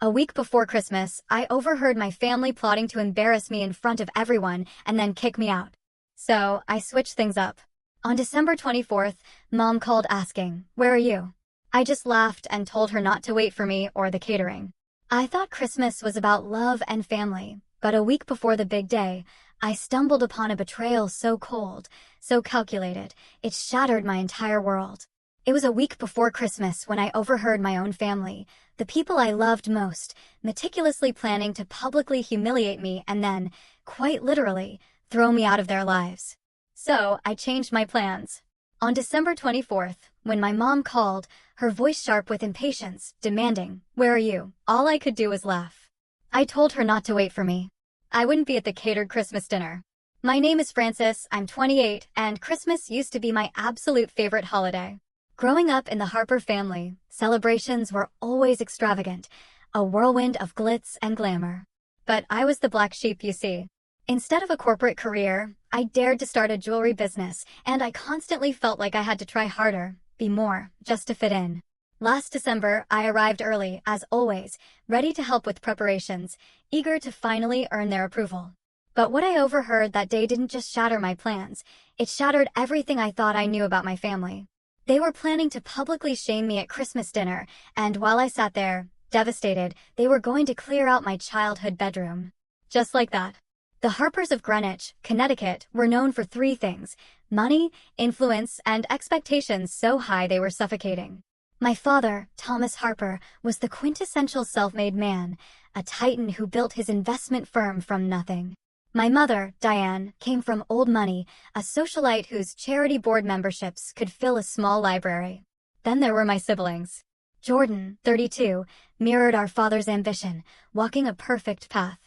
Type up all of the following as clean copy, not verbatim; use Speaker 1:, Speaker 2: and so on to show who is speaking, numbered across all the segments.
Speaker 1: A week before Christmas, I overheard my family plotting to embarrass me in front of everyone and then kick me out. So, I switched things up. On December 24th, Mom called asking, "Where are you?" I just laughed and told her not to wait for me or the catering. I thought Christmas was about love and family, but a week before the big day, I stumbled upon a betrayal so cold, so calculated, it shattered my entire world. It was a week before Christmas when I overheard my own family, the people I loved most, meticulously planning to publicly humiliate me and then, quite literally, throw me out of their lives. So, I changed my plans. On December 24th, when my mom called, her voice sharp with impatience, demanding, "Where are you?" all I could do was laugh. I told her not to wait for me. I wouldn't be at the catered Christmas dinner. My name is Frances, I'm 28, and Christmas used to be my absolute favorite holiday. Growing up in the Harper family, celebrations were always extravagant, a whirlwind of glitz and glamour. But I was the black sheep, you see. Instead of a corporate career, I dared to start a jewelry business, and I constantly felt like I had to try harder, be more, just to fit in. Last December, I arrived early, as always, ready to help with preparations, eager to finally earn their approval. But what I overheard that day didn't just shatter my plans, it shattered everything I thought I knew about my family. They were planning to publicly shame me at Christmas dinner, and while I sat there, devastated, they were going to clear out my childhood bedroom. Just like that. The Harpers of Greenwich, Connecticut, were known for three things: money, influence, and expectations so high they were suffocating. My father, Thomas Harper, was the quintessential self-made man, a titan who built his investment firm from nothing. My mother, Diane, came from old money, a socialite whose charity board memberships could fill a small library. Then there were my siblings. Jordan, 32, mirrored our father's ambition, walking a perfect path.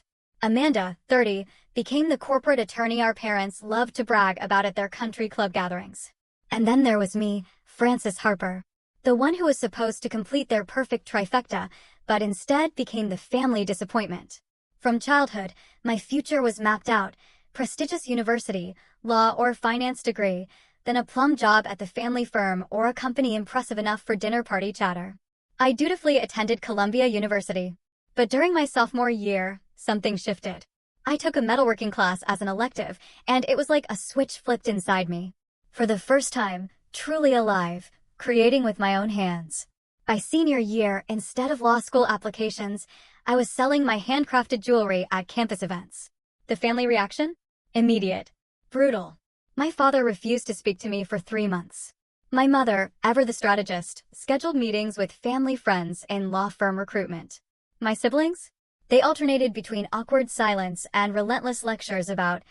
Speaker 1: Amanda, 30, became the corporate attorney our parents loved to brag about at their country club gatherings. And then there was me, Frances Harper, the one who was supposed to complete their perfect trifecta, but instead became the family disappointment. From childhood, my future was mapped out: prestigious university, law or finance degree, then a plum job at the family firm or a company impressive enough for dinner party chatter. I dutifully attended Columbia University. But during my sophomore year, something shifted. I took a metalworking class as an elective, and it was like a switch flipped inside me. For the first time, truly alive, creating with my own hands. By senior year, instead of law school applications, I was selling my handcrafted jewelry at campus events. The family reaction? Immediate. Brutal. My father refused to speak to me for 3 months. My mother, ever the strategist, scheduled meetings with family friends in law firm recruitment. My siblings? They alternated between awkward silence and relentless lectures about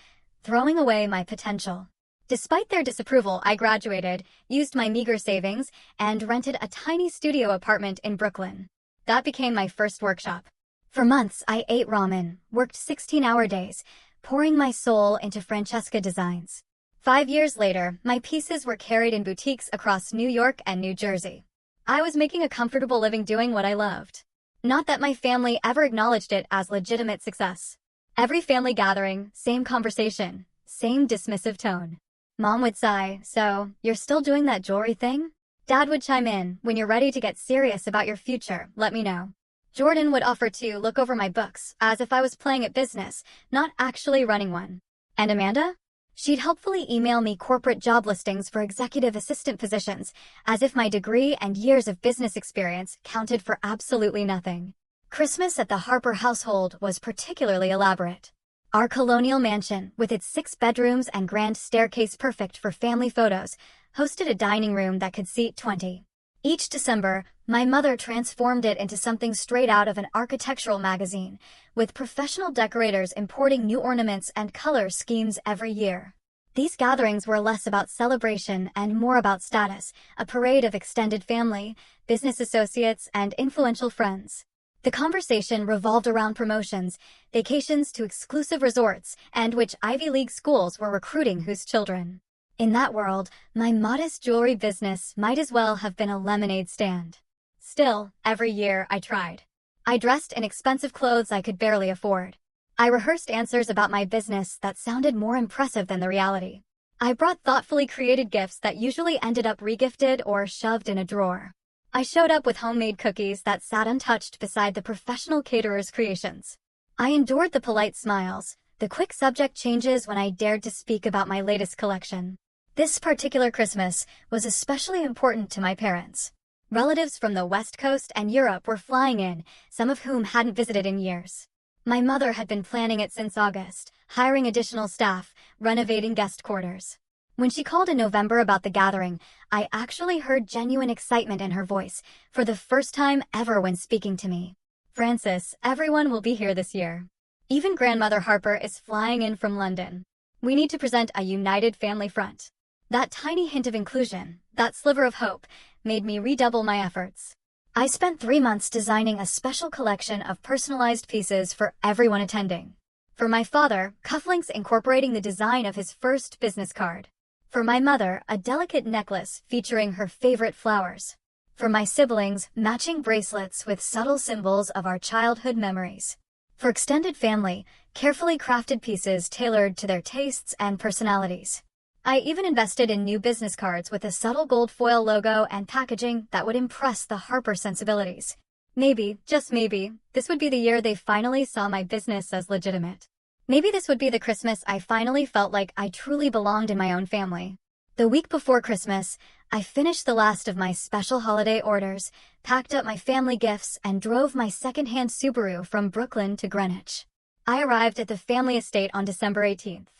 Speaker 1: throwing away my potential. Despite their disapproval, I graduated, used my meager savings, and rented a tiny studio apartment in Brooklyn. That became my first workshop. For months, I ate ramen, worked 16-hour days, pouring my soul into Francesca designs. 5 years later, my pieces were carried in boutiques across New York and New Jersey. I was making a comfortable living doing what I loved. Not that my family ever acknowledged it as legitimate success. Every family gathering, same conversation, same dismissive tone. Mom would sigh, "So, you're still doing that jewelry thing?" Dad would chime in, "When you're ready to get serious about your future, let me know." Jordan would offer to look over my books, as if I was playing at business, not actually running one. And Amanda? She'd helpfully email me corporate job listings for executive assistant positions, as if my degree and years of business experience counted for absolutely nothing. Christmas at the Harper household was particularly elaborate. Our colonial mansion, with its 6 bedrooms and grand staircase perfect for family photos, hosted a dining room that could seat 20. Each December, my mother transformed it into something straight out of an architectural magazine, with professional decorators importing new ornaments and color schemes every year. These gatherings were less about celebration and more about status, a parade of extended family, business associates, and influential friends. The conversation revolved around promotions, vacations to exclusive resorts, and which Ivy League schools were recruiting whose children. In that world, my modest jewelry business might as well have been a lemonade stand. Still, every year I tried. I dressed in expensive clothes I could barely afford. I rehearsed answers about my business that sounded more impressive than the reality. I brought thoughtfully created gifts that usually ended up regifted or shoved in a drawer. I showed up with homemade cookies that sat untouched beside the professional caterer's creations. I endured the polite smiles, the quick subject changes when I dared to speak about my latest collection. This particular Christmas was especially important to my parents. Relatives from the West Coast and Europe were flying in, some of whom hadn't visited in years. My mother had been planning it since August, hiring additional staff, renovating guest quarters. When she called in November about the gathering, I actually heard genuine excitement in her voice, for the first time ever when speaking to me. "Frances, everyone will be here this year. Even Grandmother Harper is flying in from London. We need to present a united family front." That tiny hint of inclusion, that sliver of hope, made me redouble my efforts. I spent 3 months designing a special collection of personalized pieces for everyone attending. For my father, cufflinks incorporating the design of his first business card. For my mother, a delicate necklace featuring her favorite flowers. For my siblings, matching bracelets with subtle symbols of our childhood memories. For extended family, carefully crafted pieces tailored to their tastes and personalities. I even invested in new business cards with a subtle gold foil logo and packaging that would impress the Harper sensibilities. Maybe, just maybe, this would be the year they finally saw my business as legitimate. Maybe this would be the Christmas I finally felt like I truly belonged in my own family. The week before Christmas, I finished the last of my special holiday orders, packed up my family gifts, and drove my second-hand Subaru from Brooklyn to Greenwich. I arrived at the family estate on December 18th.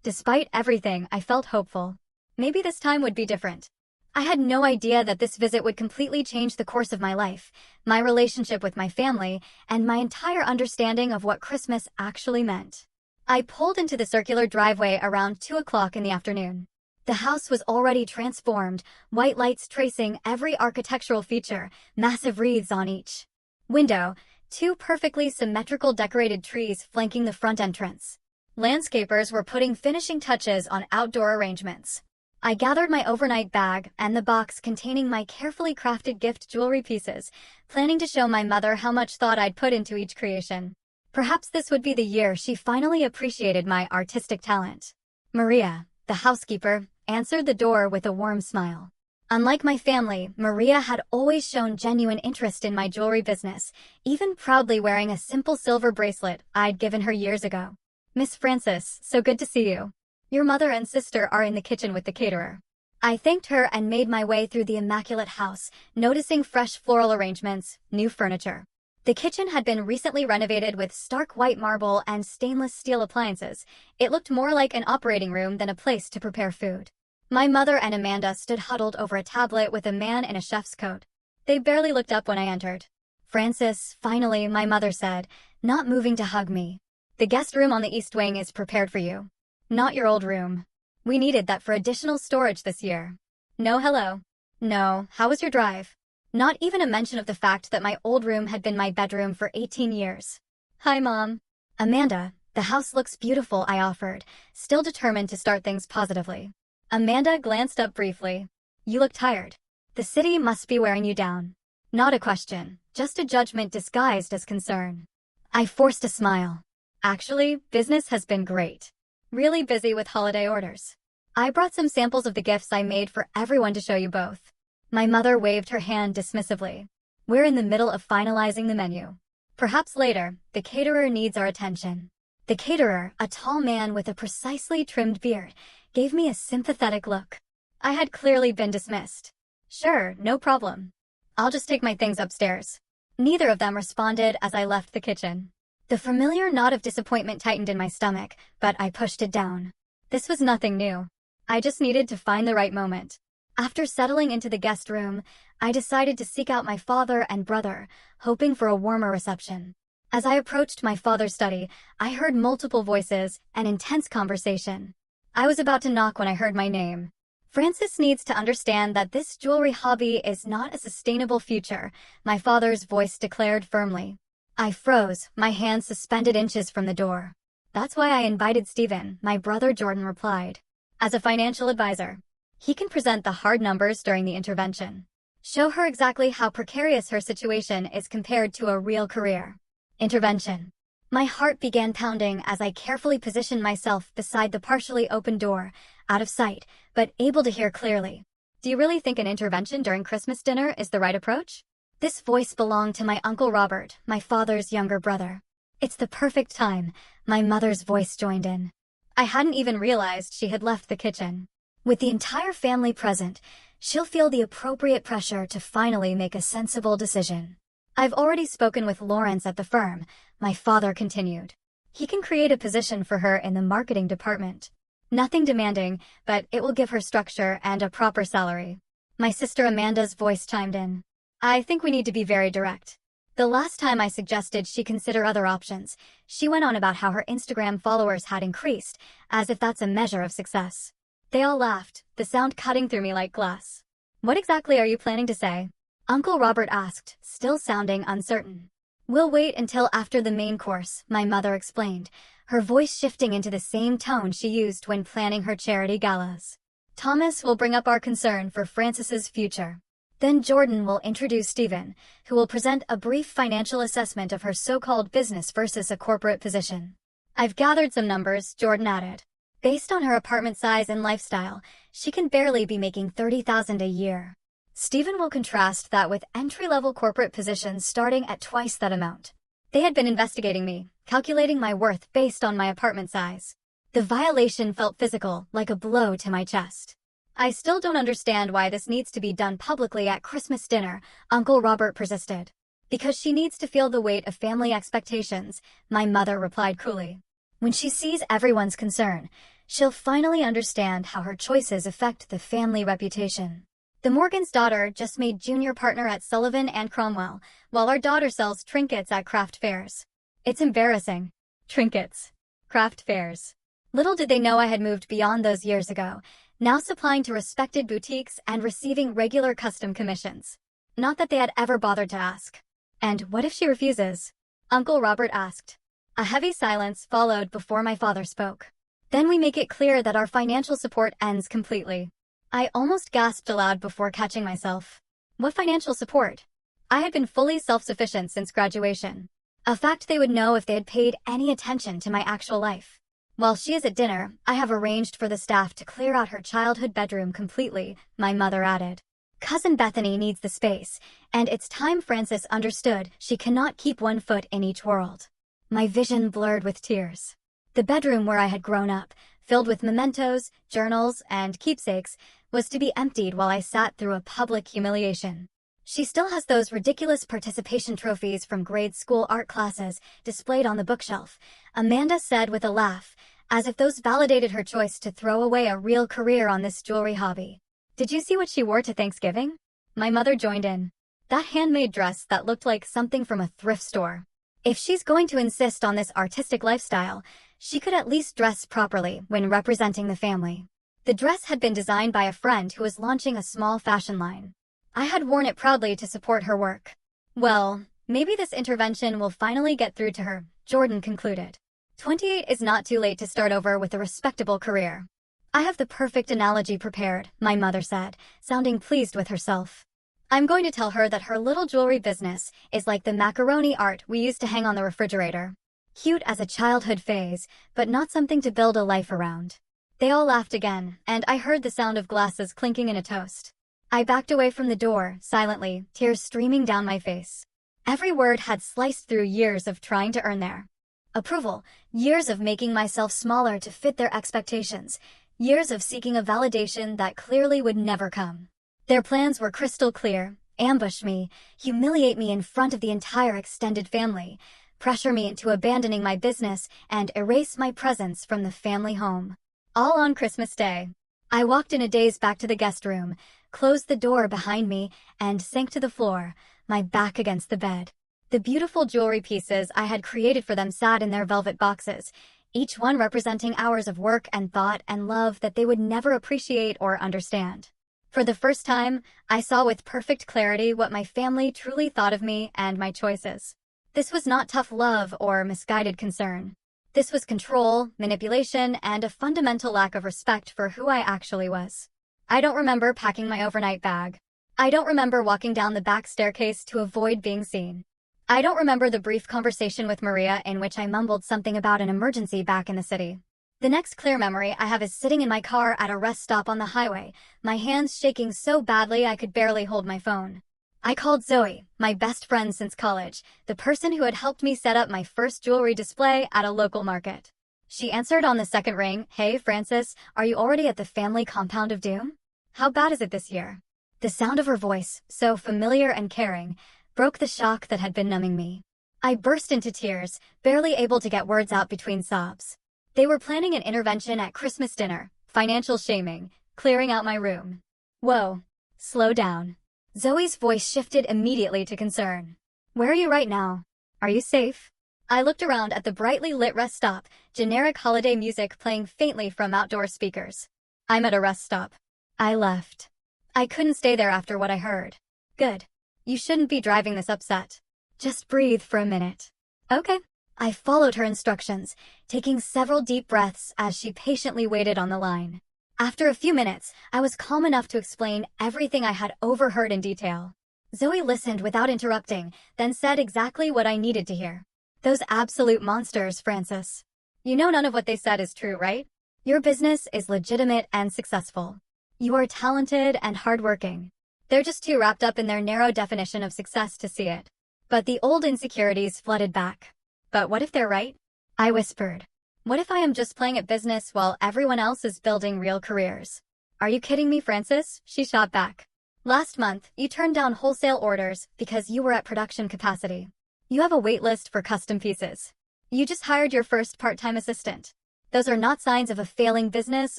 Speaker 1: Despite everything, I felt hopeful. Maybe this time would be different. I had no idea that this visit would completely change the course of my life, my relationship with my family, and my entire understanding of what Christmas actually meant. I pulled into the circular driveway around 2 o'clock in the afternoon. The house was already transformed, white lights tracing every architectural feature, massive wreaths on each window, 2 perfectly symmetrical decorated trees flanking the front entrance. Landscapers were putting finishing touches on outdoor arrangements. I gathered my overnight bag and the box containing my carefully crafted gift jewelry pieces, planning to show my mother how much thought I'd put into each creation. Perhaps this would be the year she finally appreciated my artistic talent. Maria, the housekeeper, answered the door with a warm smile. Unlike my family, Maria had always shown genuine interest in my jewelry business, even proudly wearing a simple silver bracelet I'd given her years ago. "Miss Frances, so good to see you. Your mother and sister are in the kitchen with the caterer." I thanked her and made my way through the immaculate house, noticing fresh floral arrangements, new furniture. The kitchen had been recently renovated with stark white marble and stainless steel appliances. It looked more like an operating room than a place to prepare food. My mother and Amanda stood huddled over a tablet with a man in a chef's coat. They barely looked up when I entered. "Frances, finally," my mother said, not moving to hug me. "The guest room on the east wing is prepared for you. Not your old room. We needed that for additional storage this year." No hello. No, how was your drive? Not even a mention of the fact that my old room had been my bedroom for 18 years. "Hi, Mom." "Amanda, the house looks beautiful," I offered, still determined to start things positively. Amanda glanced up briefly. "You look tired. The city must be wearing you down." Not a question, just a judgment disguised as concern. I forced a smile. "Actually, business has been great. Really busy with holiday orders. I brought some samples of the gifts I made for everyone to show you both." My mother waved her hand dismissively. "We're in the middle of finalizing the menu. Perhaps later, the caterer needs our attention." The caterer, a tall man with a precisely trimmed beard, gave me a sympathetic look. I had clearly been dismissed. "Sure, no problem. I'll just take my things upstairs." Neither of them responded as I left the kitchen. The familiar knot of disappointment tightened in my stomach, but I pushed it down. This was nothing new. I just needed to find the right moment. After settling into the guest room, I decided to seek out my father and brother, hoping for a warmer reception. As I approached my father's study, I heard multiple voices, an intense conversation. I was about to knock when I heard my name. "Frances needs to understand that this jewelry hobby is not a sustainable future," my father's voice declared firmly. I froze, my hands suspended inches from the door. "That's why I invited Stephen," my brother Jordan replied. "As a financial advisor. He can present the hard numbers during the intervention. Show her exactly how precarious her situation is compared to a real career." Intervention. My heart began pounding as I carefully positioned myself beside the partially open door, out of sight, but able to hear clearly. Do you really think an intervention during Christmas dinner is the right approach? This voice belonged to my Uncle Robert, my father's younger brother. It's the perfect time, my mother's voice joined in. I hadn't even realized she had left the kitchen. With the entire family present, she'll feel the appropriate pressure to finally make a sensible decision. I've already spoken with Lawrence at the firm, my father continued. He can create a position for her in the marketing department. Nothing demanding, but it will give her structure and a proper salary. My sister Amanda's voice chimed in. I think we need to be very direct. The last time I suggested she consider other options, she went on about how her Instagram followers had increased, as if that's a measure of success. They all laughed, the sound cutting through me like glass. What exactly are you planning to say? Uncle Robert asked, still sounding uncertain. We'll wait until after the main course, my mother explained, her voice shifting into the same tone she used when planning her charity galas. Thomas will bring up our concern for Francis's future. Then Jordan will introduce Stephen, who will present a brief financial assessment of her so-called business versus a corporate position. I've gathered some numbers, Jordan added. Based on her apartment size and lifestyle, she can barely be making $30,000 a year. Stephen will contrast that with entry-level corporate positions starting at twice that amount. They had been investigating me, calculating my worth based on my apartment size. The violation felt physical, like a blow to my chest. I still don't understand why this needs to be done publicly at Christmas dinner, Uncle Robert persisted. Because she needs to feel the weight of family expectations, my mother replied coolly. When she sees everyone's concern, she'll finally understand how her choices affect the family reputation. The Morgan's daughter just made junior partner at Sullivan and Cromwell, while our daughter sells trinkets at craft fairs. It's embarrassing. Trinkets. Craft fairs. Little did they know I had moved beyond those years ago, now supplying to respected boutiques and receiving regular custom commissions. Not that they had ever bothered to ask. And what if she refuses? Uncle Robert asked. A heavy silence followed before my father spoke. Then we make it clear that our financial support ends completely. I almost gasped aloud before catching myself. What financial support? I had been fully self-sufficient since graduation. A fact they would know if they had paid any attention to my actual life. While she is at dinner, I have arranged for the staff to clear out her childhood bedroom completely, my mother added. Cousin Bethany needs the space, and it's time Frances understood she cannot keep one foot in each world. My vision blurred with tears. The bedroom where I had grown up, filled with mementos, journals, and keepsakes, was to be emptied while I sat through a public humiliation. She still has those ridiculous participation trophies from grade school art classes displayed on the bookshelf, Amanda said with a laugh, as if those validated her choice to throw away a real career on this jewelry hobby. Did you see what she wore to Thanksgiving? My mother joined in. That handmade dress that looked like something from a thrift store. If she's going to insist on this artistic lifestyle, she could at least dress properly when representing the family. The dress had been designed by a friend who was launching a small fashion line. I had worn it proudly to support her work. Well, maybe this intervention will finally get through to her, Jordan concluded. 28 is not too late to start over with a respectable career. I have the perfect analogy prepared, my mother said, sounding pleased with herself. I'm going to tell her that her little jewelry business is like the macaroni art we used to hang on the refrigerator. Cute as a childhood phase, but not something to build a life around. They all laughed again, and I heard the sound of glasses clinking in a toast. I backed away from the door, silently, tears streaming down my face. Every word had sliced through years of trying to earn their approval, years of making myself smaller to fit their expectations, years of seeking a validation that clearly would never come. Their plans were crystal clear: ambush me, humiliate me in front of the entire extended family, pressure me into abandoning my business, and erase my presence from the family home. All on Christmas Day. I walked in a daze back to the guest room, closed the door behind me, and sank to the floor, my back against the bed. The beautiful jewelry pieces I had created for them sat in their velvet boxes, each one representing hours of work and thought and love that they would never appreciate or understand. For the first time, I saw with perfect clarity what my family truly thought of me and my choices. This was not tough love or misguided concern. This was control, manipulation, and a fundamental lack of respect for who I actually was. I don't remember packing my overnight bag. I don't remember walking down the back staircase to avoid being seen. I don't remember the brief conversation with Maria in which I mumbled something about an emergency back in the city. The next clear memory I have is sitting in my car at a rest stop on the highway, my hands shaking so badly I could barely hold my phone. I called Zoe, my best friend since college, the person who had helped me set up my first jewelry display at a local market. She answered on the second ring. "Hey, Francis, are you already at the family compound of doom? How bad is it this year?" The sound of her voice, so familiar and caring, broke the shock that had been numbing me. I burst into tears, barely able to get words out between sobs. They were planning an intervention at Christmas dinner, financial shaming, clearing out my room. Whoa. Slow down. Zoe's voice shifted immediately to concern. "Where are you right now? Are you safe?" I looked around at the brightly lit rest stop, generic holiday music playing faintly from outdoor speakers. "I'm at a rest stop." I left. I couldn't stay there after what I heard. "Good. You shouldn't be driving this upset. Just breathe for a minute." "Okay." I followed her instructions, taking several deep breaths as she patiently waited on the line. After a few minutes, I was calm enough to explain everything I had overheard in detail. Zoe listened without interrupting, then said exactly what I needed to hear. "Those absolute monsters, Francis. You know none of what they said is true, right? Your business is legitimate and successful. You are talented and hardworking. They're just too wrapped up in their narrow definition of success to see it." But the old insecurities flooded back. "But what if they're right?" I whispered. "What if I am just playing at business while everyone else is building real careers?" "Are you kidding me, Francis?" she shot back. "Last month, you turned down wholesale orders because you were at production capacity. You have a wait list for custom pieces. You just hired your first part-time assistant. Those are not signs of a failing business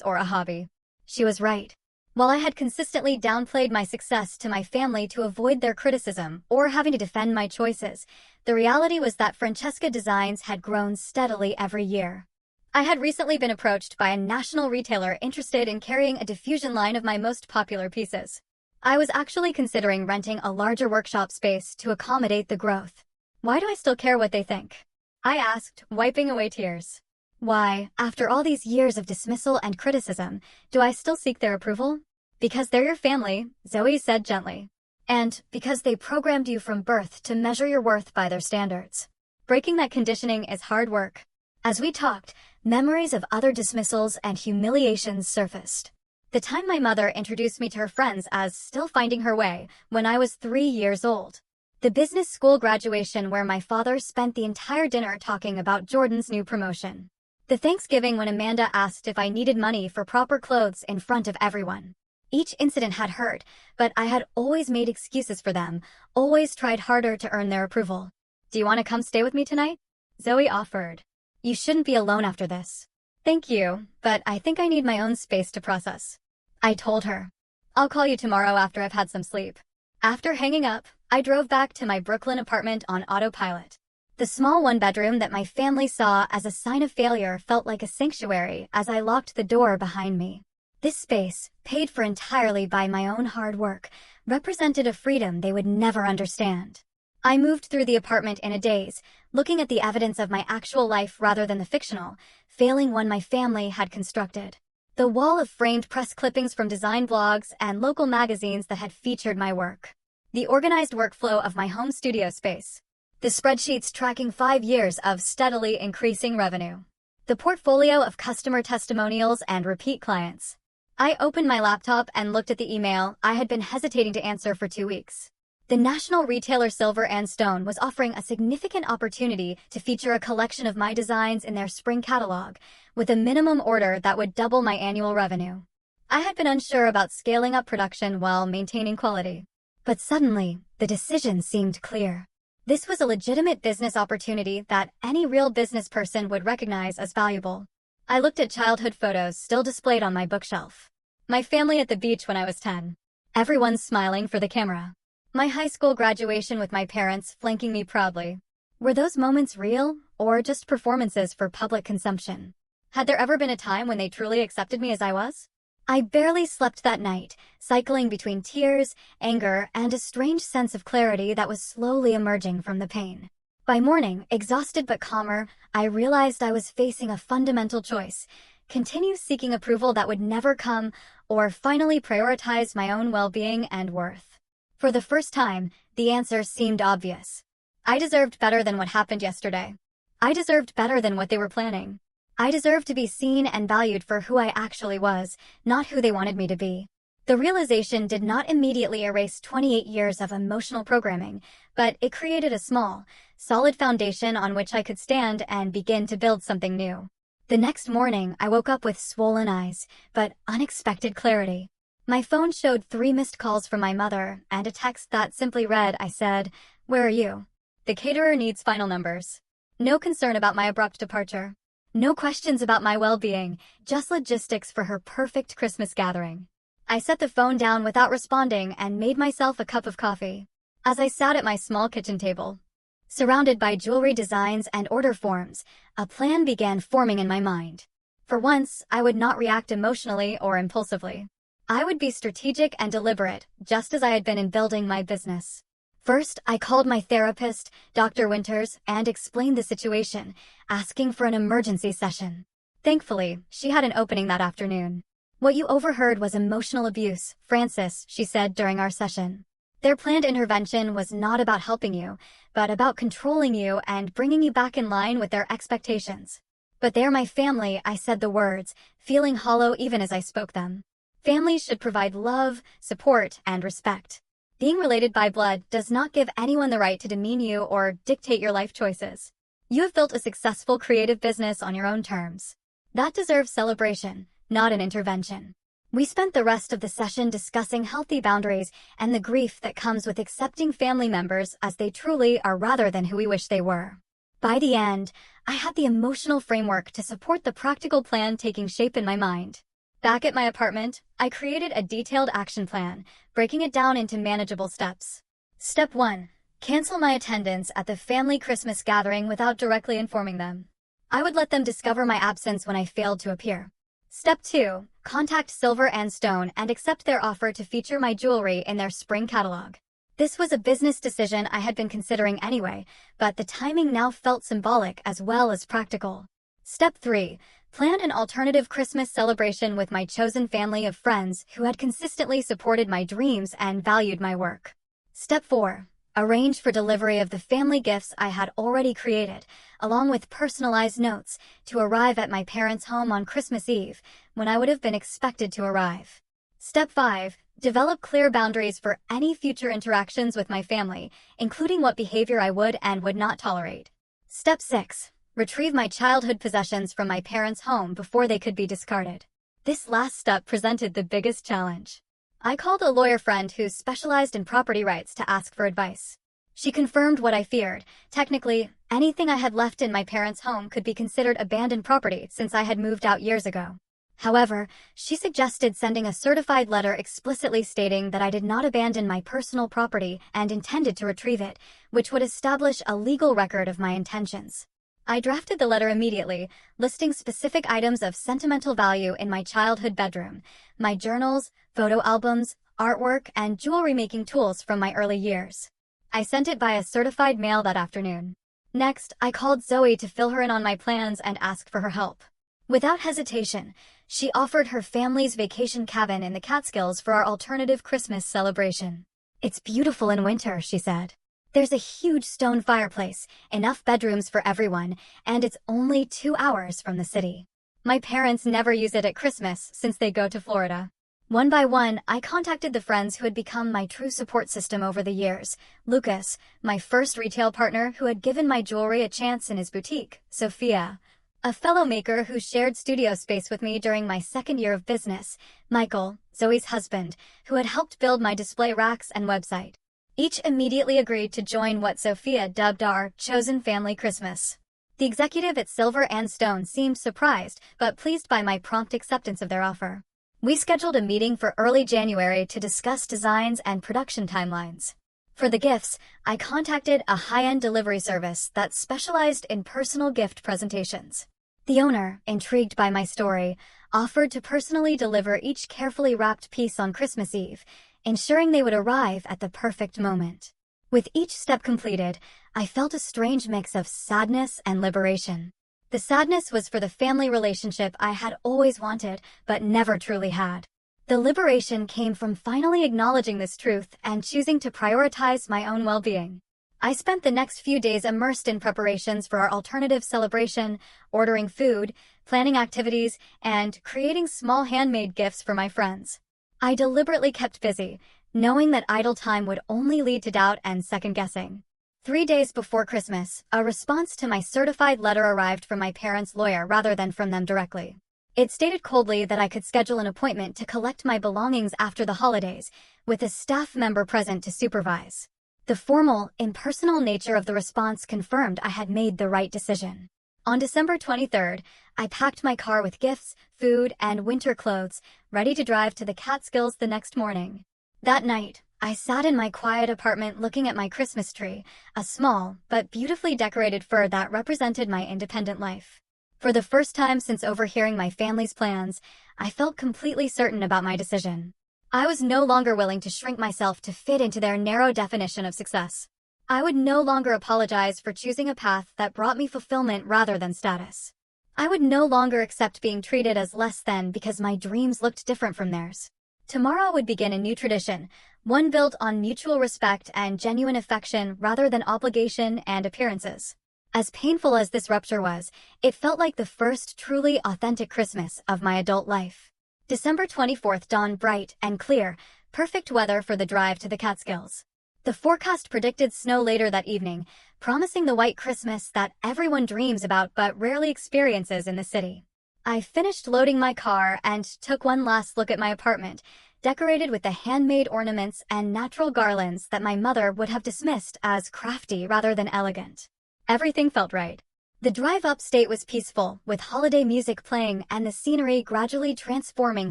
Speaker 1: or a hobby." She was right. While I had consistently downplayed my success to my family to avoid their criticism or having to defend my choices, the reality was that Francesca Designs had grown steadily every year. I had recently been approached by a national retailer interested in carrying a diffusion line of my most popular pieces. I was actually considering renting a larger workshop space to accommodate the growth. "Why do I still care what they think?" I asked, wiping away tears. "Why, after all these years of dismissal and criticism, do I still seek their approval? Because they're your family," Zoe said gently. "And because they programmed you from birth to measure your worth by their standards. Breaking that conditioning is hard work." As we talked, memories of other dismissals and humiliations surfaced. The time my mother introduced me to her friends as still finding her way when I was 3 years old. The business school graduation where my father spent the entire dinner talking about Jordan's new promotion. The Thanksgiving when Amanda asked if I needed money for proper clothes in front of everyone. Each incident had hurt, but I had always made excuses for them, always tried harder to earn their approval. "Do you want to come stay with me tonight?" Zoe offered. "You shouldn't be alone after this." "Thank you, but I think I need my own space to process." I told her. "I'll call you tomorrow after I've had some sleep." After hanging up, I drove back to my Brooklyn apartment on autopilot. The small one-bedroom that my family saw as a sign of failure felt like a sanctuary as I locked the door behind me. This space, paid for entirely by my own hard work, represented a freedom they would never understand. I moved through the apartment in a daze, looking at the evidence of my actual life rather than the fictional, failing one my family had constructed. The wall of framed press clippings from design blogs and local magazines that had featured my work. The organized workflow of my home studio space. The spreadsheets tracking 5 years of steadily increasing revenue. The portfolio of customer testimonials and repeat clients. I opened my laptop and looked at the email I had been hesitating to answer for 2 weeks. The national retailer Silver & Stone was offering a significant opportunity to feature a collection of my designs in their spring catalog, with a minimum order that would double my annual revenue. I had been unsure about scaling up production while maintaining quality. But suddenly, the decision seemed clear. This was a legitimate business opportunity that any real business person would recognize as valuable. I looked at childhood photos still displayed on my bookshelf. My family at the beach when I was 10. Everyone smiling for the camera. My high school graduation with my parents flanking me proudly. Were those moments real, or just performances for public consumption? Had there ever been a time when they truly accepted me as I was? I barely slept that night, cycling between tears, anger, and a strange sense of clarity that was slowly emerging from the pain. By morning, exhausted but calmer, I realized I was facing a fundamental choice: continue seeking approval that would never come, or finally prioritize my own well-being and worth. For the first time, the answer seemed obvious. I deserved better than what happened yesterday. I deserved better than what they were planning. I deserved to be seen and valued for who I actually was, not who they wanted me to be. The realization did not immediately erase 28 years of emotional programming, but it created a small, solid foundation on which I could stand and begin to build something new. The next morning, I woke up with swollen eyes, but unexpected clarity. My phone showed 3 missed calls from my mother, and a text that simply read, I said, "Where are you? The caterer needs final numbers." No concern about my abrupt departure. No questions about my well-being, just logistics for her perfect Christmas gathering. I set the phone down without responding and made myself a cup of coffee. As I sat at my small kitchen table, surrounded by jewelry designs and order forms, a plan began forming in my mind. For once, I would not react emotionally or impulsively. I would be strategic and deliberate, just as I had been in building my business. First, I called my therapist, Dr. Winters, and explained the situation, asking for an emergency session. Thankfully, she had an opening that afternoon. "What you overheard was emotional abuse, Francis," she said during our session. "Their planned intervention was not about helping you, but about controlling you and bringing you back in line with their expectations." "But they're my family," I said the words, feeling hollow even as I spoke them. Families should provide love, support, and respect. Being related by blood does not give anyone the right to demean you or dictate your life choices. You have built a successful creative business on your own terms. That deserves celebration, not an intervention. We spent the rest of the session discussing healthy boundaries and the grief that comes with accepting family members as they truly are rather than who we wish they were. By the end, I had the emotional framework to support the practical plan taking shape in my mind. Back at my apartment, I created a detailed action plan, breaking it down into manageable steps. Step 1. Cancel my attendance at the family Christmas gathering without directly informing them. I would let them discover my absence when I failed to appear. Step 2. Contact Silver and Stone and accept their offer to feature my jewelry in their spring catalog. This was a business decision I had been considering anyway, but the timing now felt symbolic as well as practical. Step 3. Plan an alternative Christmas celebration with my chosen family of friends who had consistently supported my dreams and valued my work. Step 4. Arrange for delivery of the family gifts I had already created, along with personalized notes, to arrive at my parents' home on Christmas Eve, when I would have been expected to arrive. Step 5. Develop clear boundaries for any future interactions with my family, including what behavior I would and would not tolerate. Step 6. Retrieve my childhood possessions from my parents' home before they could be discarded. This last step presented the biggest challenge. I called a lawyer friend who specialized in property rights to ask for advice. She confirmed what I feared. Technically, anything I had left in my parents' home could be considered abandoned property since I had moved out years ago. However, she suggested sending a certified letter explicitly stating that I did not abandon my personal property and intended to retrieve it, which would establish a legal record of my intentions. I drafted the letter immediately, listing specific items of sentimental value in my childhood bedroom, my journals, photo albums, artwork, and jewelry-making tools from my early years. I sent it via certified mail that afternoon. Next, I called Zoe to fill her in on my plans and ask for her help. Without hesitation, she offered her family's vacation cabin in the Catskills for our alternative Christmas celebration. "It's beautiful in winter," she said. "There's a huge stone fireplace, enough bedrooms for everyone, and it's only 2 hours from the city. My parents never use it at Christmas since they go to Florida." One by one, I contacted the friends who had become my true support system over the years. Lucas, my first retail partner who had given my jewelry a chance in his boutique. Sophia, a fellow maker who shared studio space with me during my second year of business. Michael, Zoe's husband, who had helped build my display racks and website. Each immediately agreed to join what Sophia dubbed our chosen family Christmas. The executive at Silver and Stone seemed surprised, but pleased by my prompt acceptance of their offer. We scheduled a meeting for early January to discuss designs and production timelines. For the gifts, I contacted a high-end delivery service that specialized in personal gift presentations. The owner, intrigued by my story, offered to personally deliver each carefully wrapped piece on Christmas Eve, ensuring they would arrive at the perfect moment. With each step completed, I felt a strange mix of sadness and liberation. The sadness was for the family relationship I had always wanted, but never truly had. The liberation came from finally acknowledging this truth and choosing to prioritize my own well-being. I spent the next few days immersed in preparations for our alternative celebration, ordering food, planning activities, and creating small handmade gifts for my friends. I deliberately kept busy, knowing that idle time would only lead to doubt and second-guessing. 3 days before Christmas, a response to my certified letter arrived from my parents' lawyer rather than from them directly. It stated coldly that I could schedule an appointment to collect my belongings after the holidays, with a staff member present to supervise. The formal, impersonal nature of the response confirmed I had made the right decision. On December 23rd, I packed my car with gifts, food, and winter clothes, ready to drive to the Catskills the next morning. That night, I sat in my quiet apartment looking at my Christmas tree, a small but beautifully decorated fir that represented my independent life. For the first time since overhearing my family's plans, I felt completely certain about my decision. I was no longer willing to shrink myself to fit into their narrow definition of success. I would no longer apologize for choosing a path that brought me fulfillment rather than status. I would no longer accept being treated as less than because my dreams looked different from theirs. Tomorrow would begin a new tradition, one built on mutual respect and genuine affection rather than obligation and appearances. As painful as this rupture was, it felt like the first truly authentic Christmas of my adult life. December 24th dawned bright and clear, perfect weather for the drive to the Catskills. The forecast predicted snow later that evening, promising the white Christmas that everyone dreams about but rarely experiences in the city. I finished loading my car and took one last look at my apartment, decorated with the handmade ornaments and natural garlands that my mother would have dismissed as crafty rather than elegant. Everything felt right. The drive upstate was peaceful, with holiday music playing and the scenery gradually transforming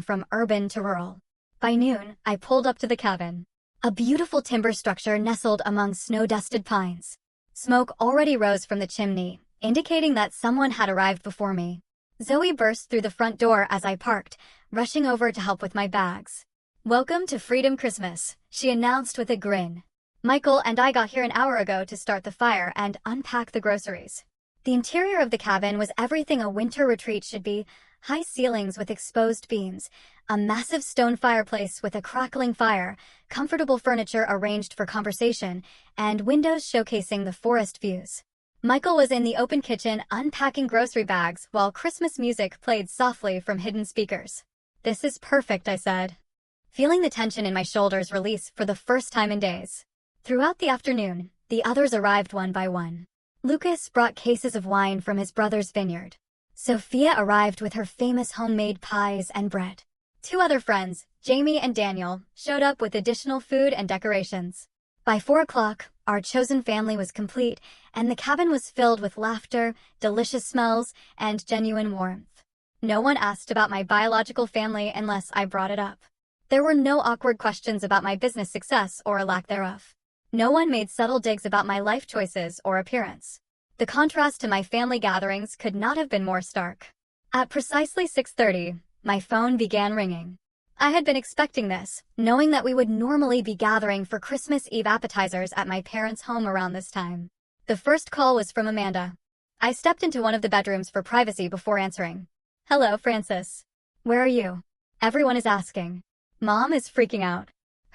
Speaker 1: from urban to rural. By noon, I pulled up to the cabin. A beautiful timber structure nestled among snow-dusted pines. Smoke already rose from the chimney, indicating that someone had arrived before me. Zoe burst through the front door as I parked, rushing over to help with my bags. "Welcome to Freedom Christmas," she announced with a grin. "Michael and I got here an hour ago to start the fire and unpack the groceries." The interior of the cabin was everything a winter retreat should be: high ceilings with exposed beams, a massive stone fireplace with a crackling fire, comfortable furniture arranged for conversation, and windows showcasing the forest views. Michael was in the open kitchen unpacking grocery bags while Christmas music played softly from hidden speakers. "This is perfect," I said, feeling the tension in my shoulders release for the first time in days. Throughout the afternoon, the others arrived one by one. Lucas brought cases of wine from his brother's vineyard. Sophia arrived with her famous homemade pies and bread. 2 other friends, Jamie and Daniel, showed up with additional food and decorations. By 4 o'clock, our chosen family was complete, and the cabin was filled with laughter, delicious smells, and genuine warmth. No one asked about my biological family unless I brought it up. There were no awkward questions about my business success or lack thereof. No one made subtle digs about my life choices or appearance. The contrast to my family gatherings could not have been more stark. At precisely 6:30, my phone began ringing. I had been expecting this, knowing that we would normally be gathering for Christmas Eve appetizers at my parents' home around this time. The first call was from Amanda. I stepped into one of the bedrooms for privacy before answering. "Hello, Francis. Where are you? Everyone is asking." Mom is freaking out.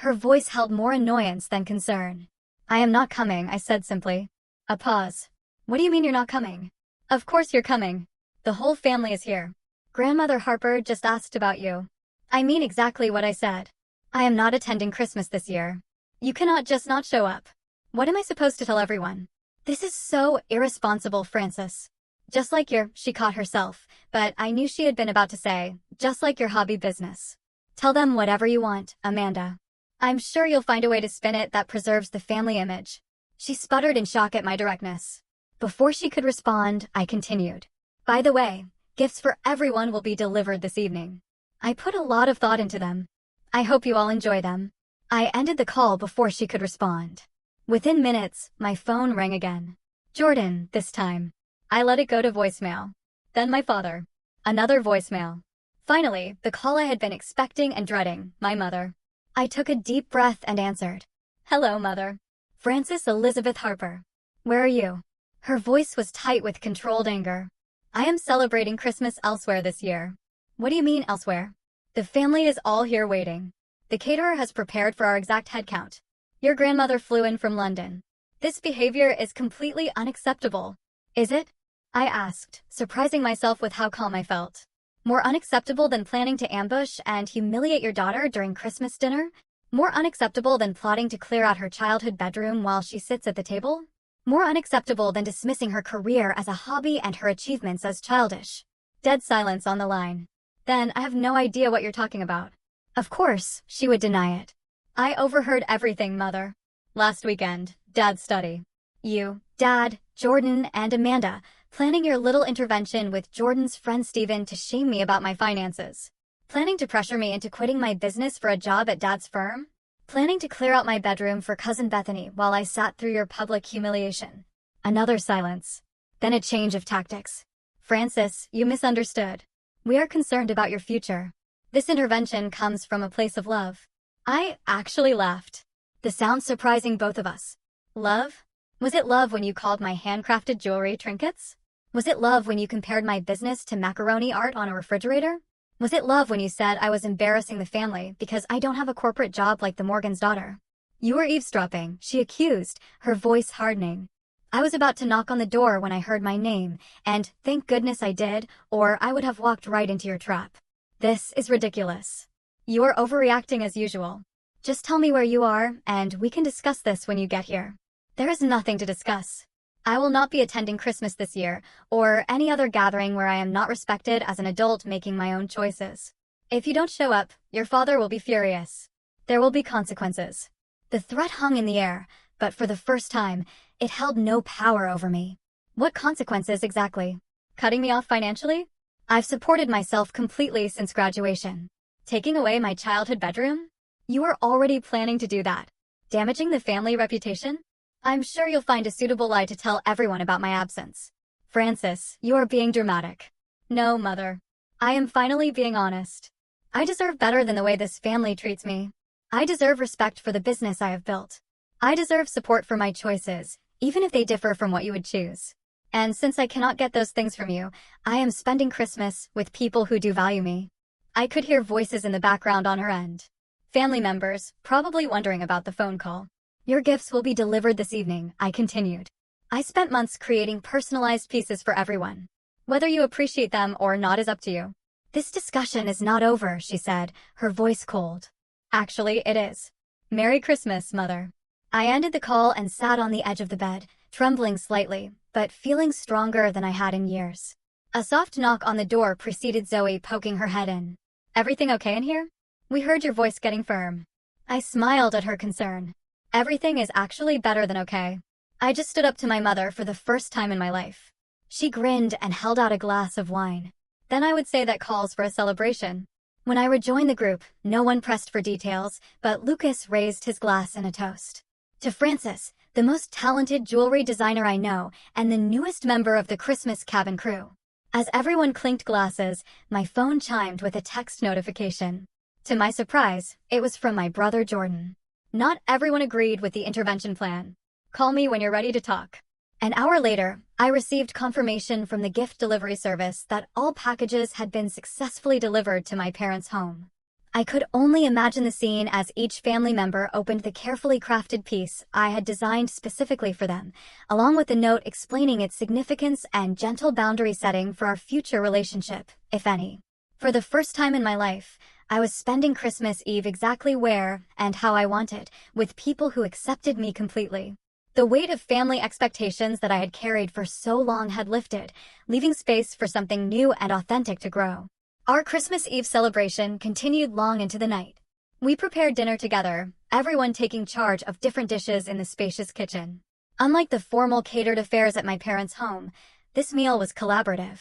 Speaker 1: Her voice held more annoyance than concern. "I am not coming," I said simply. A pause. "What do you mean you're not coming?" "Of course you're coming. The whole family is here. Grandmother Harper just asked about you." I mean exactly what I said. I am not attending Christmas this year. You cannot just not show up. What am I supposed to tell everyone? This is so irresponsible, Francis. Just like she caught herself, but I knew she had been about to say, just like your hobby business. Tell them whatever you want, Amanda. I'm sure you'll find a way to spin it that preserves the family image. She sputtered in shock at my directness. Before she could respond, I continued. By the way, gifts for everyone will be delivered this evening. I put a lot of thought into them. I hope you all enjoy them. I ended the call before she could respond. Within minutes, my phone rang again. Jordan, this time. I let it go to voicemail. Then my father. Another voicemail. Finally, the call I had been expecting and dreading, my mother. I took a deep breath and answered. "Hello, Mother. Frances Elizabeth Harper. Where are you?" Her voice was tight with controlled anger. "I am celebrating Christmas elsewhere this year." "What do you mean elsewhere?" "The family is all here waiting. The caterer has prepared for our exact head count. Your grandmother flew in from London. This behavior is completely unacceptable. Is it? I asked, surprising myself with how calm I felt. More unacceptable than planning to ambush and humiliate your daughter during Christmas dinner? More unacceptable than plotting to clear out her childhood bedroom while she sits at the table? More unacceptable than dismissing her career as a hobby and her achievements as childish? Dead silence on the line. Then I have no idea what you're talking about. Of course, she would deny it. I overheard everything, Mother. Last weekend, Dad's study. You, Dad, Jordan, and Amanda, planning your little intervention with Jordan's friend Steven to shame me about my finances. Planning to pressure me into quitting my business for a job at Dad's firm? Planning to clear out my bedroom for Cousin Bethany while I sat through your public humiliation. Another silence. Then a change of tactics. Francis, you misunderstood. We are concerned about your future. This intervention comes from a place of love. I actually laughed. The sound surprising both of us. Love? Was it love when you called my handcrafted jewelry trinkets? Was it love when you compared my business to macaroni art on a refrigerator? Was it love when you said I was embarrassing the family because I don't have a corporate job like the Morgan's daughter? You were eavesdropping, she accused, her voice hardening. I was about to knock on the door when I heard my name, and thank goodness I did, or I would have walked right into your trap. This is ridiculous. You are overreacting as usual. Just tell me where you are, and we can discuss this when you get here. There is nothing to discuss. I will not be attending Christmas this year, or any other gathering where I am not respected as an adult making my own choices. If you don't show up, your father will be furious. There will be consequences. The threat hung in the air, but for the first time, it held no power over me. What consequences exactly? Cutting me off financially? I've supported myself completely since graduation. Taking away my childhood bedroom? You are already planning to do that. Damaging the family reputation? I'm sure you'll find a suitable lie to tell everyone about my absence. Francis, you are being dramatic. No, Mother. I am finally being honest. I deserve better than the way this family treats me. I deserve respect for the business I have built. I deserve support for my choices, even if they differ from what you would choose. And since I cannot get those things from you, I am spending Christmas with people who do value me. I could hear voices in the background on her end. Family members, probably wondering about the phone call. Your gifts will be delivered this evening, I continued. I spent months creating personalized pieces for everyone. Whether you appreciate them or not is up to you. This discussion is not over, she said, her voice cold. Actually, it is. Merry Christmas, Mother. I ended the call and sat on the edge of the bed, trembling slightly, but feeling stronger than I had in years. A soft knock on the door preceded Zoe poking her head in. Everything okay in here? We heard your voice getting firm. I smiled at her concern. Everything is actually better than okay. I just stood up to my mother for the first time in my life. She grinned and held out a glass of wine. Then I would say that calls for a celebration. When I rejoined the group, no one pressed for details, but Lucas raised his glass in a toast. To Francis, the most talented jewelry designer I know, and the newest member of the Christmas cabin crew. As everyone clinked glasses, my phone chimed with a text notification. To my surprise, it was from my brother Jordan. Not everyone agreed with the intervention plan. Call me when you're ready to talk. An hour later, I received confirmation from the gift delivery service that all packages had been successfully delivered to my parents' home. I could only imagine the scene as each family member opened the carefully crafted piece I had designed specifically for them, along with a note explaining its significance and gentle boundary setting for our future relationship, if any. For the first time in my life, I was spending Christmas Eve exactly where and how I wanted, with people who accepted me completely. The weight of family expectations that I had carried for so long had lifted, leaving space for something new and authentic to grow. Our Christmas Eve celebration continued long into the night. We prepared dinner together, everyone taking charge of different dishes in the spacious kitchen. Unlike the formal catered affairs at my parents' home, this meal was collaborative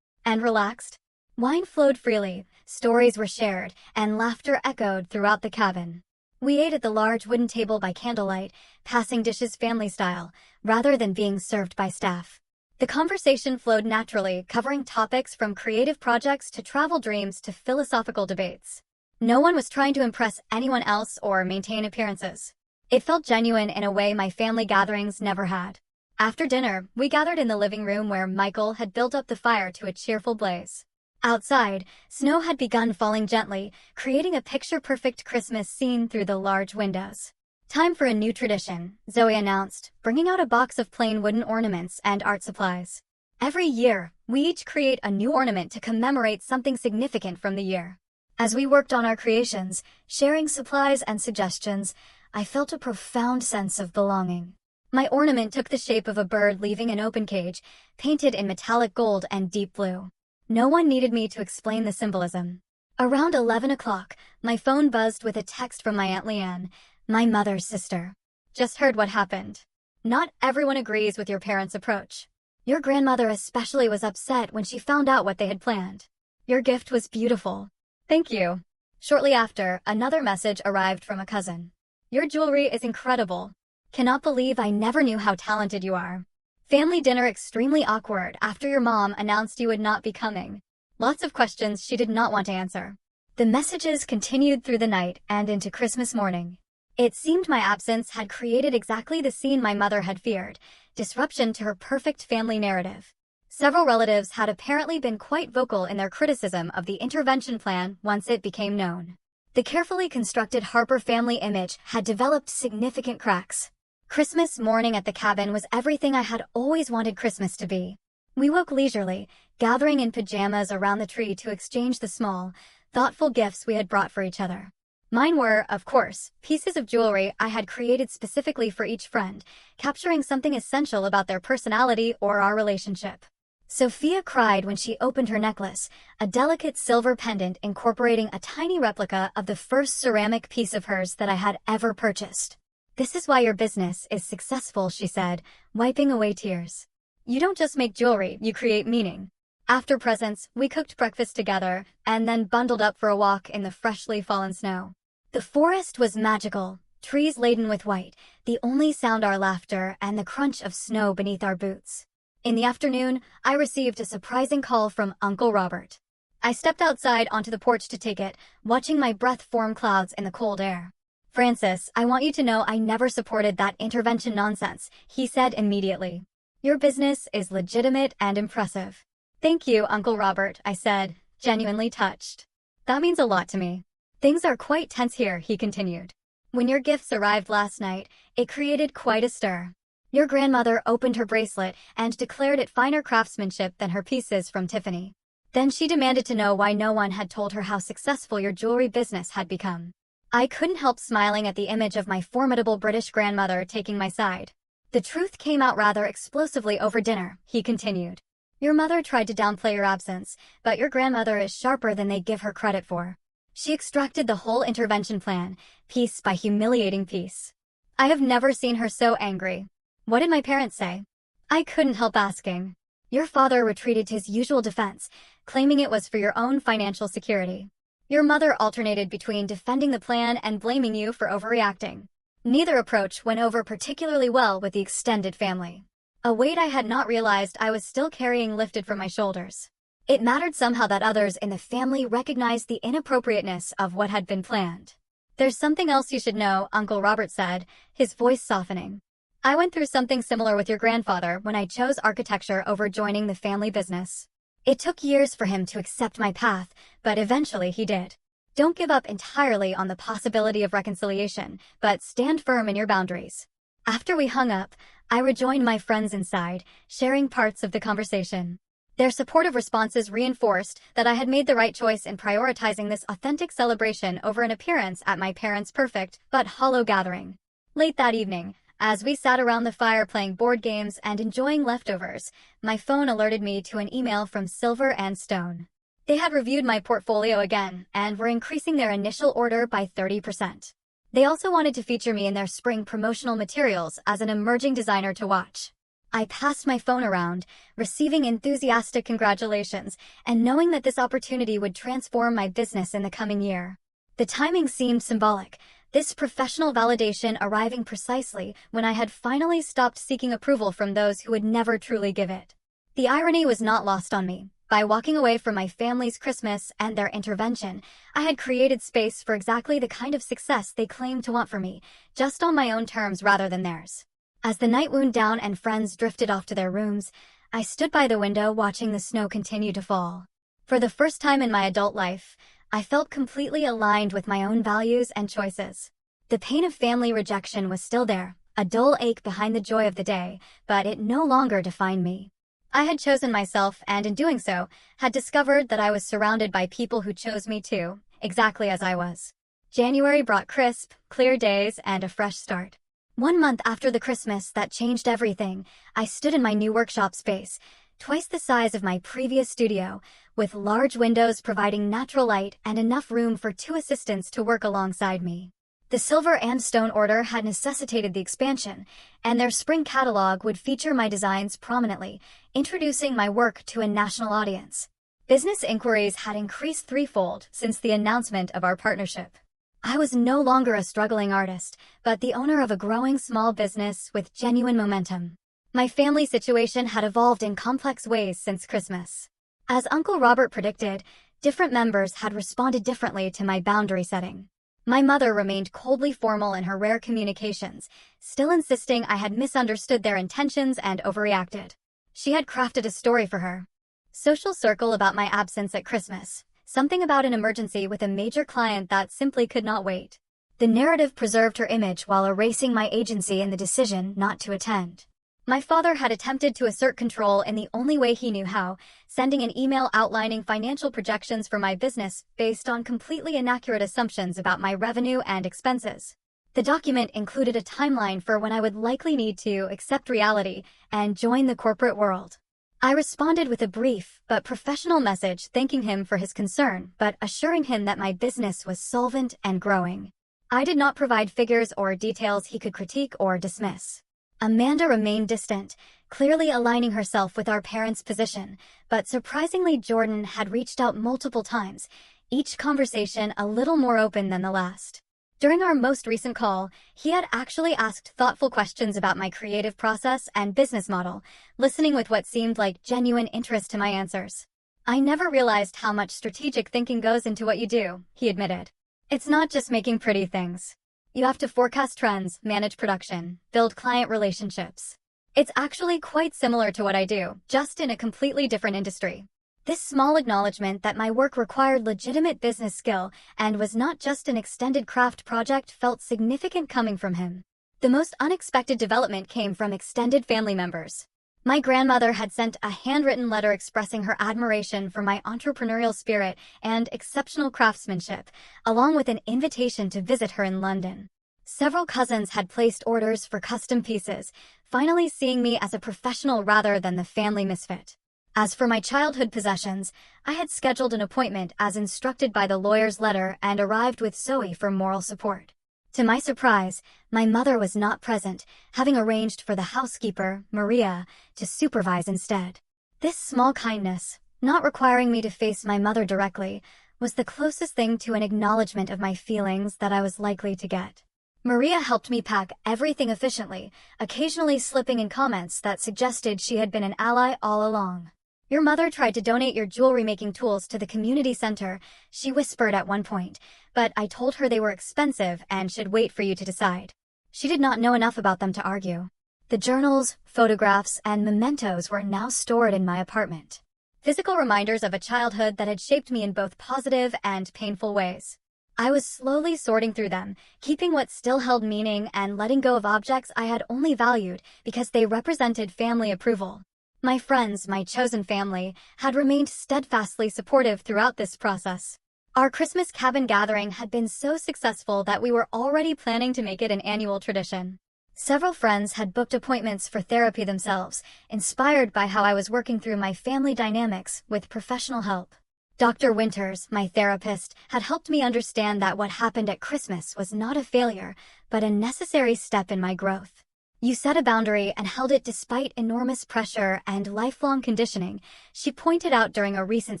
Speaker 1: and relaxed. Wine flowed freely, stories were shared, and laughter echoed throughout the cabin. We ate at the large wooden table by candlelight, passing dishes family style, rather than being served by staff. The conversation flowed naturally, covering topics from creative projects to travel dreams to philosophical debates. No one was trying to impress anyone else or maintain appearances. It felt genuine in a way my family gatherings never had. After dinner, we gathered in the living room where Michael had built up the fire to a cheerful blaze. Outside, snow had begun falling gently, creating a picture-perfect Christmas scene through the large windows. Time for a new tradition, Zoe announced, bringing out a box of plain wooden ornaments and art supplies. Every year, we each create a new ornament to commemorate something significant from the year. As we worked on our creations, sharing supplies and suggestions, I felt a profound sense of belonging. My ornament took the shape of a bird leaving an open cage, painted in metallic gold and deep blue. No one needed me to explain the symbolism. Around 11 o'clock, my phone buzzed with a text from my Aunt Leanne, my mother's sister. Just heard what happened. Not everyone agrees with your parents' approach. Your grandmother especially was upset when she found out what they had planned. Your gift was beautiful. Thank you. Shortly after, another message arrived from a cousin. Your jewelry is incredible. Cannot believe I never knew how talented you are. Family dinner extremely awkward after your mom announced you would not be coming. Lots of questions she did not want to answer. The messages continued through the night and into Christmas morning. It seemed my absence had created exactly the scene my mother had feared, disruption to her perfect family narrative. Several relatives had apparently been quite vocal in their criticism of the intervention plan once it became known. The carefully constructed Harper family image had developed significant cracks. Christmas morning at the cabin was everything I had always wanted Christmas to be. We woke leisurely, gathering in pajamas around the tree to exchange the small, thoughtful gifts we had brought for each other. Mine were, of course, pieces of jewelry I had created specifically for each friend, capturing something essential about their personality or our relationship. Sophia cried when she opened her necklace, a delicate silver pendant incorporating a tiny replica of the first ceramic piece of hers that I had ever purchased. This is why your business is successful, she said, wiping away tears. You don't just make jewelry, you create meaning. After presents, we cooked breakfast together, and then bundled up for a walk in the freshly fallen snow. The forest was magical, trees laden with white, the only sound our laughter and the crunch of snow beneath our boots. In the afternoon, I received a surprising call from Uncle Robert. I stepped outside onto the porch to take it, watching my breath form clouds in the cold air. Francis, I want you to know I never supported that intervention nonsense, he said immediately. Your business is legitimate and impressive. Thank you, Uncle Robert, I said, genuinely touched. That means a lot to me. Things are quite tense here, he continued. When your gifts arrived last night, it created quite a stir. Your grandmother opened her bracelet and declared it finer craftsmanship than her pieces from Tiffany. Then she demanded to know why no one had told her how successful your jewelry business had become. I couldn't help smiling at the image of my formidable British grandmother taking my side. The truth came out rather explosively over dinner, he continued. Your mother tried to downplay your absence, but your grandmother is sharper than they give her credit for. She extracted the whole intervention plan, piece by humiliating piece. I have never seen her so angry. What did my parents say? I couldn't help asking. Your father retreated to his usual defense, claiming it was for your own financial security. Your mother alternated between defending the plan and blaming you for overreacting. Neither approach went over particularly well with the extended family. A weight I had not realized I was still carrying lifted from my shoulders. It mattered somehow that others in the family recognized the inappropriateness of what had been planned. There's something else you should know, Uncle Robert said, his voice softening. I went through something similar with your grandfather when I chose architecture over joining the family business. It took years for him to accept my path, but eventually he did. Don't give up entirely on the possibility of reconciliation, but stand firm in your boundaries. After we hung up, I rejoined my friends inside, sharing parts of the conversation. Their supportive responses reinforced that I had made the right choice in prioritizing this authentic celebration over an appearance at my parents' perfect but hollow gathering. Late that evening, as we sat around the fire playing board games and enjoying leftovers, my phone alerted me to an email from Silver and Stone. They had reviewed my portfolio again and were increasing their initial order by 30%. They also wanted to feature me in their spring promotional materials as an emerging designer to watch. I passed my phone around, receiving enthusiastic congratulations and knowing that this opportunity would transform my business in the coming year. The timing seemed symbolic, this professional validation arriving precisely when I had finally stopped seeking approval from those who would never truly give it. The irony was not lost on me. By walking away from my family's Christmas and their intervention, I had created space for exactly the kind of success they claimed to want for me, just on my own terms rather than theirs. As the night wound down and friends drifted off to their rooms, I stood by the window watching the snow continue to fall. For the first time in my adult life, I felt completely aligned with my own values and choices. The pain of family rejection was still there, a dull ache behind the joy of the day, but it no longer defined me. I had chosen myself, and in doing so, had discovered that I was surrounded by people who chose me too, exactly as I was. January brought crisp, clear days and a fresh start. 1 month after the Christmas that changed everything, I stood in my new workshop space, twice the size of my previous studio, with large windows providing natural light and enough room for 2 assistants to work alongside me. The silver and stone order had necessitated the expansion, and their spring catalog would feature my designs prominently, introducing my work to a national audience. Business inquiries had increased threefold since the announcement of our partnership. I was no longer a struggling artist, but the owner of a growing small business with genuine momentum. My family situation had evolved in complex ways since Christmas. As Uncle Robert predicted, different members had responded differently to my boundary setting. My mother remained coldly formal in her rare communications, still insisting I had misunderstood their intentions and overreacted. She had crafted a story for her social circle about my absence at Christmas, something about an emergency with a major client that simply could not wait. The narrative preserved her image while erasing my agency in the decision not to attend. My father had attempted to assert control in the only way he knew how, sending an email outlining financial projections for my business based on completely inaccurate assumptions about my revenue and expenses. The document included a timeline for when I would likely need to accept reality and join the corporate world. I responded with a brief but professional message thanking him for his concern but assuring him that my business was solvent and growing. I did not provide figures or details he could critique or dismiss. Amanda remained distant, clearly aligning herself with our parents' position, but surprisingly Jordan had reached out multiple times, each conversation a little more open than the last. During our most recent call, he had actually asked thoughtful questions about my creative process and business model, listening with what seemed like genuine interest to my answers. I never realized how much strategic thinking goes into what you do, he admitted. It's not just making pretty things. You have to forecast trends, manage production, build client relationships. It's actually quite similar to what I do, just in a completely different industry. This small acknowledgement that my work required legitimate business skill and was not just an extended craft project felt significant coming from him. The most unexpected development came from extended family members. My grandmother had sent a handwritten letter expressing her admiration for my entrepreneurial spirit and exceptional craftsmanship, along with an invitation to visit her in London. Several cousins had placed orders for custom pieces, finally seeing me as a professional rather than the family misfit. As for my childhood possessions, I had scheduled an appointment as instructed by the lawyer's letter and arrived with Zoe for moral support. To my surprise, my mother was not present, having arranged for the housekeeper, Maria, to supervise instead. This small kindness, not requiring me to face my mother directly, was the closest thing to an acknowledgement of my feelings that I was likely to get. Maria helped me pack everything efficiently, occasionally slipping in comments that suggested she had been an ally all along. Your mother tried to donate your jewelry-making tools to the community center, she whispered at one point, but I told her they were expensive and should wait for you to decide. She did not know enough about them to argue. The journals, photographs, and mementos were now stored in my apartment. Physical reminders of a childhood that had shaped me in both positive and painful ways. I was slowly sorting through them, keeping what still held meaning and letting go of objects I had only valued because they represented family approval. My friends, my chosen family, had remained steadfastly supportive throughout this process. Our Christmas cabin gathering had been so successful that we were already planning to make it an annual tradition. Several friends had booked appointments for therapy themselves, inspired by how I was working through my family dynamics with professional help. Dr. Winters, my therapist, had helped me understand that what happened at Christmas was not a failure, but a necessary step in my growth. You set a boundary and held it despite enormous pressure and lifelong conditioning, she pointed out during a recent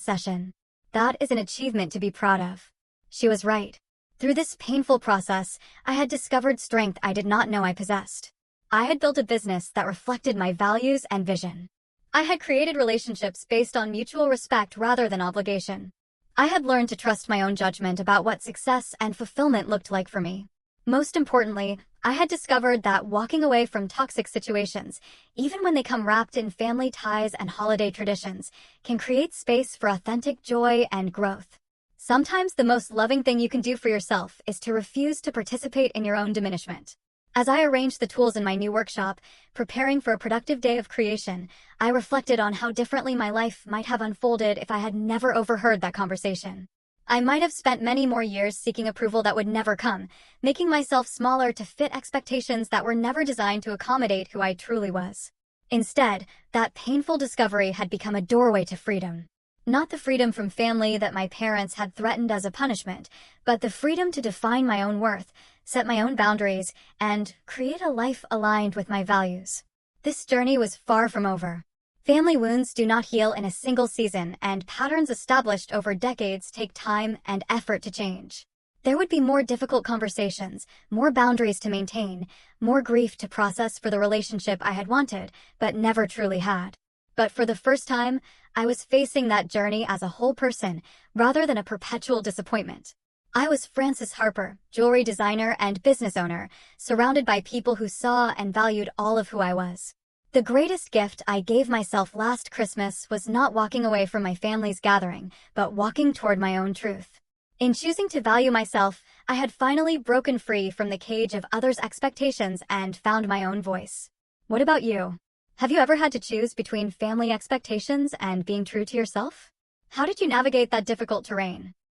Speaker 1: session. That is an achievement to be proud of. She was right. Through this painful process, I had discovered strength I did not know I possessed. I had built a business that reflected my values and vision. I had created relationships based on mutual respect rather than obligation. I had learned to trust my own judgment about what success and fulfillment looked like for me. Most importantly, I had discovered that walking away from toxic situations, even when they come wrapped in family ties and holiday traditions, can create space for authentic joy and growth. Sometimes the most loving thing you can do for yourself is to refuse to participate in your own diminishment. As I arranged the tools in my new workshop, preparing for a productive day of creation, I reflected on how differently my life might have unfolded if I had never overheard that conversation. I might have spent many more years seeking approval that would never come, making myself smaller to fit expectations that were never designed to accommodate who I truly was. Instead, that painful discovery had become a doorway to freedom. Not the freedom from family that my parents had threatened as a punishment, but the freedom to define my own worth, set my own boundaries, and create a life aligned with my values. This journey was far from over. Family wounds do not heal in a single season, and patterns established over decades take time and effort to change. There would be more difficult conversations, more boundaries to maintain, more grief to process for the relationship I had wanted, but never truly had. But for the first time, I was facing that journey as a whole person, rather than a perpetual disappointment. I was Frances Harper, jewelry designer and business owner, surrounded by people who saw and valued all of who I was. The greatest gift I gave myself last Christmas was not walking away from my family's gathering, but walking toward my own truth. In choosing to value myself, I had finally broken free from the cage of others' expectations and found my own voice. What about you? Have you ever had to choose between family expectations and being true to yourself? How did you navigate that difficult terrain?